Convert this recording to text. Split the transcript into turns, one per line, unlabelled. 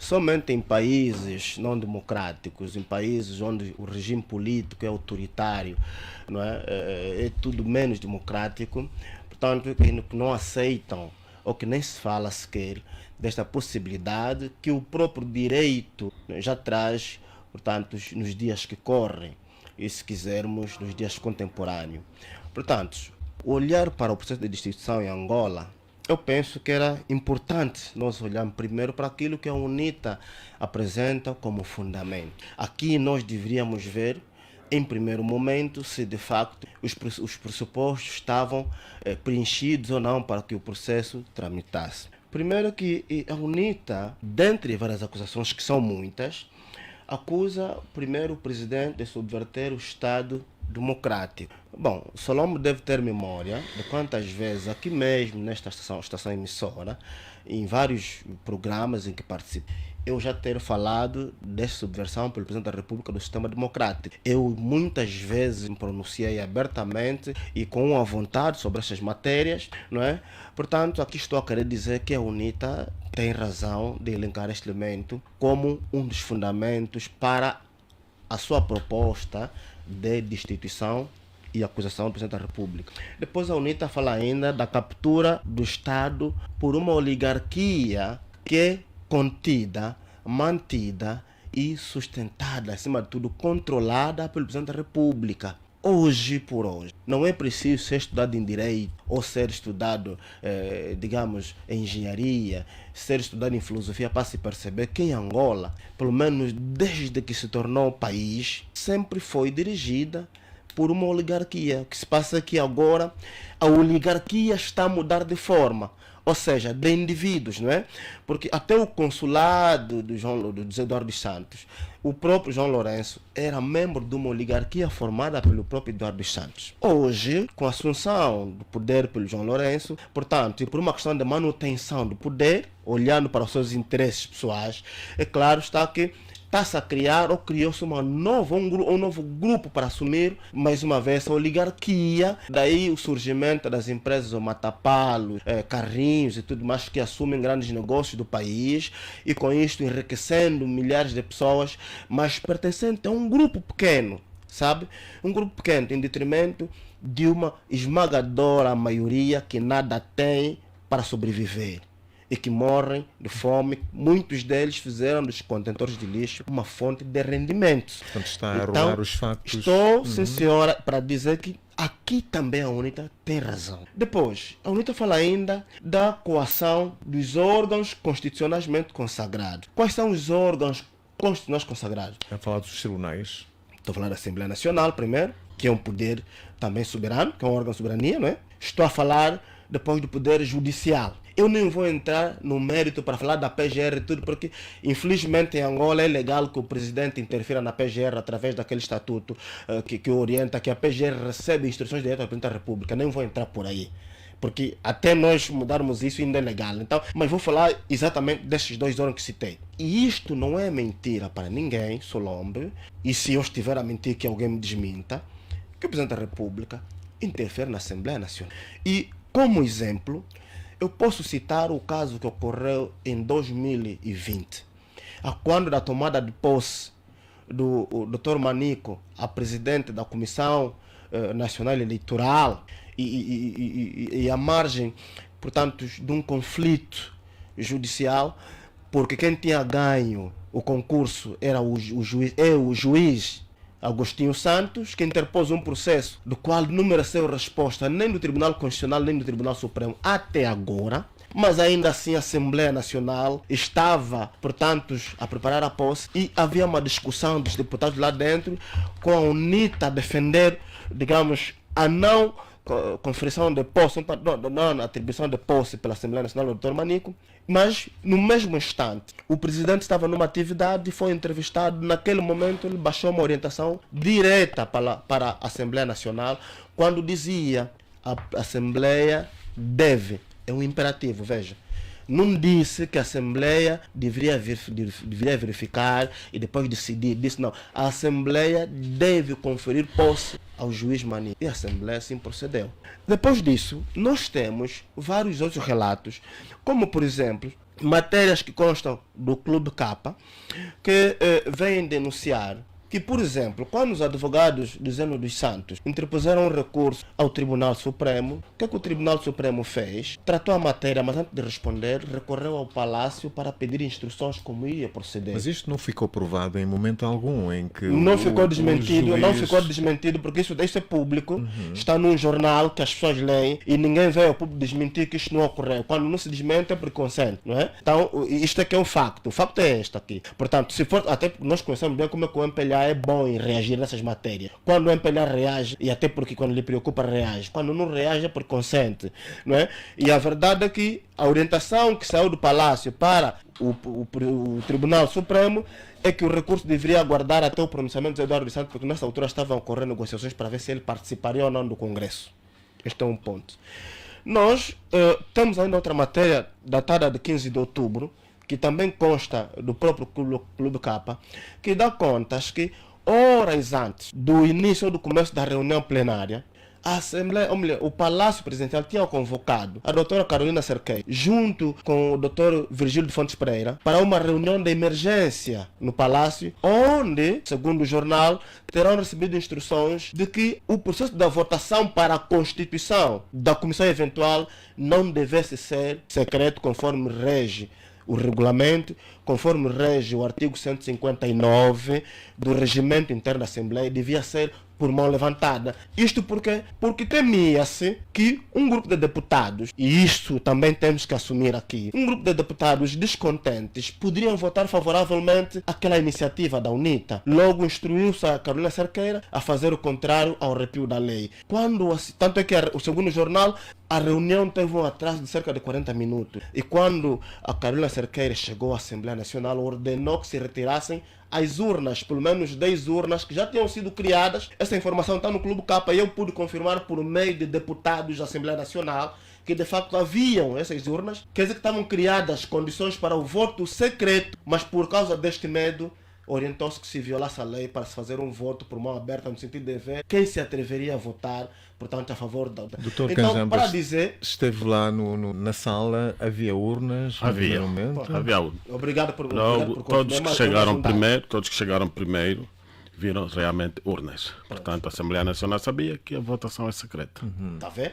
Somente em países não democráticos, em países onde o regime político é autoritário, não é? É tudo menos democrático, portanto, que não aceitam ou que nem se fala sequer desta possibilidade que o próprio direito já traz, portanto, nos dias que correm e, se quisermos, nos dias contemporâneos. Portanto, olhar para o processo de destituição em Angola, eu penso que era importante nós olharmos primeiro para aquilo que a UNITA apresenta como fundamento. Aqui nós deveríamos ver, em primeiro momento, se de facto os pressupostos estavam preenchidos ou não para que o processo tramitasse. Primeiro que a UNITA, dentre várias acusações que são muitas, acusa primeiro o presidente de subverter o Estado democrático. Bom, Solombo deve ter memória de quantas vezes aqui mesmo nesta estação emissora, em vários programas em que participo, eu já ter falado desta subversão pelo Presidente da República do sistema democrático. Eu muitas vezes me pronunciei abertamente e com a vontade sobre estas matérias, não é? Portanto, aqui estou a querer dizer que a UNITA tem razão de elencar este elemento como um dos fundamentos para a sua proposta de destituição e acusação do Presidente da República. Depois a UNITA fala ainda da captura do Estado por uma oligarquia que é contida, mantida e sustentada, acima de tudo, controlada pelo Presidente da República. Hoje por hoje, não é preciso ser estudado em Direito ou ser estudado, digamos, em Engenharia, ser estudado em Filosofia para se perceber que em Angola, pelo menos desde que se tornou país, sempre foi dirigida por uma oligarquia. O que se passa é que agora a oligarquia está a mudar de forma, ou seja, de indivíduos, não é? Porque até o consulado do José Eduardo dos Santos, o próprio João Lourenço era membro de uma oligarquia formada pelo próprio Eduardo dos Santos. Hoje, com a assunção do poder pelo João Lourenço, portanto, e por uma questão de manutenção do poder, olhando para os seus interesses pessoais, é claro está que está-se a criar ou criou-se um novo grupo para assumir, mais uma vez, a oligarquia. Daí o surgimento das empresas, o Matapalo, Carrinhos e tudo mais, que assumem grandes negócios do país e com isto enriquecendo milhares de pessoas, mas pertencente a um grupo pequeno, sabe? Um grupo pequeno, em detrimento de uma esmagadora maioria que nada tem para sobreviver e que morrem de fome. Muitos deles fizeram dos contentores de lixo uma fonte de rendimento.
Portanto, está a arruar os factos.
Estou, sim senhora, para dizer que aqui também a UNITA tem razão. Depois, a UNITA fala ainda da coação dos órgãos constitucionalmente consagrados. Quais são os órgãos constitucionais consagrados?
A falar dos tribunais.
Estou a falar da Assembleia Nacional primeiro, que é um poder também soberano, que é um órgão de soberania, não é? Estou a falar depois do poder judicial. Eu nem vou entrar no mérito para falar da PGR e tudo, porque infelizmente em Angola é legal que o presidente interfira na PGR através daquele estatuto que orienta que a PGR recebe instruções direto do Presidente da República. Nem vou entrar por aí, porque até nós mudarmos isso ainda é legal. Então, mas vou falar exatamente desses dois órgãos que citei. E isto não é mentira para ninguém, Solombe, e se eu estiver a mentir que alguém me desminta, que o Presidente da República interfere na Assembleia Nacional. E como exemplo, eu posso citar o caso que ocorreu em 2020, quando da tomada de posse do Dr. Manico, a presidente da Comissão Nacional Eleitoral, e a margem, portanto, de um conflito judicial, porque quem tinha ganho o concurso era o juiz Agostinho Santos, que interpôs um processo do qual não mereceu resposta nem do Tribunal Constitucional nem do Tribunal Supremo até agora, mas ainda assim a Assembleia Nacional estava, portanto, a preparar a posse e havia uma discussão dos deputados lá dentro com a UNITA a defender, digamos, a não conferição de posse, não atribuição de posse pela Assembleia Nacional do Dr. Manico, mas no mesmo instante o presidente estava numa atividade e foi entrevistado. Naquele momento ele baixou uma orientação direta para a Assembleia Nacional, quando dizia a Assembleia deve, é um imperativo, veja, não disse que a Assembleia deveria verificar e depois decidir. Disse não, a Assembleia deve conferir posse ao juiz Mani. E a Assembleia assim procedeu. Depois disso, nós temos vários outros relatos, como por exemplo, matérias que constam do Clube K, que vêm denunciar que, por exemplo, quando os advogados do Zeno dos Santos interpuseram um recurso ao Tribunal Supremo, o que o Tribunal Supremo fez? Tratou a matéria, mas antes de responder, recorreu ao Palácio para pedir instruções como ia proceder.
Mas isto não ficou provado em momento algum em que
não ficou desmentido,
juiz...
não ficou desmentido, porque isso é público, está num jornal que as pessoas leem e ninguém veio ao público desmentir que isto não ocorreu. Quando não se desmente é porque consente, não é? Então, isto é que é um facto. O facto é este aqui. Portanto, se for, até porque nós conhecemos bem como é que o MPLA é bom em reagir nessas matérias. Quando o MPLA reage, e até porque quando lhe preocupa reage, quando não reage é porque consente, não é? E a verdade é que a orientação que saiu do Palácio para o Tribunal Supremo é que o recurso deveria aguardar até o pronunciamento de Eduardo dos Santos, porque nessa altura estavam ocorrendo negociações para ver se ele participaria ou não do Congresso. Este é um ponto. Nós temos ainda outra matéria datada de 15 de outubro, que também consta do próprio Clube K, que dá contas que horas antes do início ou do começo da reunião plenária, a Assembleia, ou melhor, o Palácio Presidencial tinha convocado a doutora Carolina Cerqueira, junto com o doutor Virgílio de Fontes Pereira, para uma reunião de emergência no Palácio, onde, segundo o jornal, terão recebido instruções de que o processo da votação para a constituição da comissão eventual não devesse ser secreto, conforme rege o regulamento, conforme rege o artigo 159 do regimento interno da Assembleia, devia ser por mão levantada. Isto porque temia-se que um grupo de deputados, e isto também temos que assumir aqui, um grupo de deputados descontentes poderiam votar favoravelmente àquela iniciativa da UNITA. Logo instruiu-se a Carolina Cerqueira a fazer o contrário ao arrepio da lei. Tanto é que o segundo jornal, a reunião teve um atraso de cerca de 40 minutos. E quando a Carolina Cerqueira chegou à Assembleia Nacional, ordenou que se retirassem as urnas, pelo menos 10 urnas que já tinham sido criadas. Essa informação está no Clube K e eu pude confirmar por meio de deputados da Assembleia Nacional que de facto haviam essas urnas, quer dizer que estavam criadas condições para o voto secreto, mas por causa deste medo orientou-se que se violasse a lei para se fazer um voto por mão aberta, no sentido de ver quem se atreveria a votar, portanto, a favor da...
Doutor
Então,
Canjambas,
para dizer...
esteve lá na sala, havia urnas?
Havia urnas.
Obrigado por...
Logo, todos que chegaram primeiro viram realmente urnas. Portanto, a Assembleia Nacional sabia que a votação é secreta.
Tá vendo?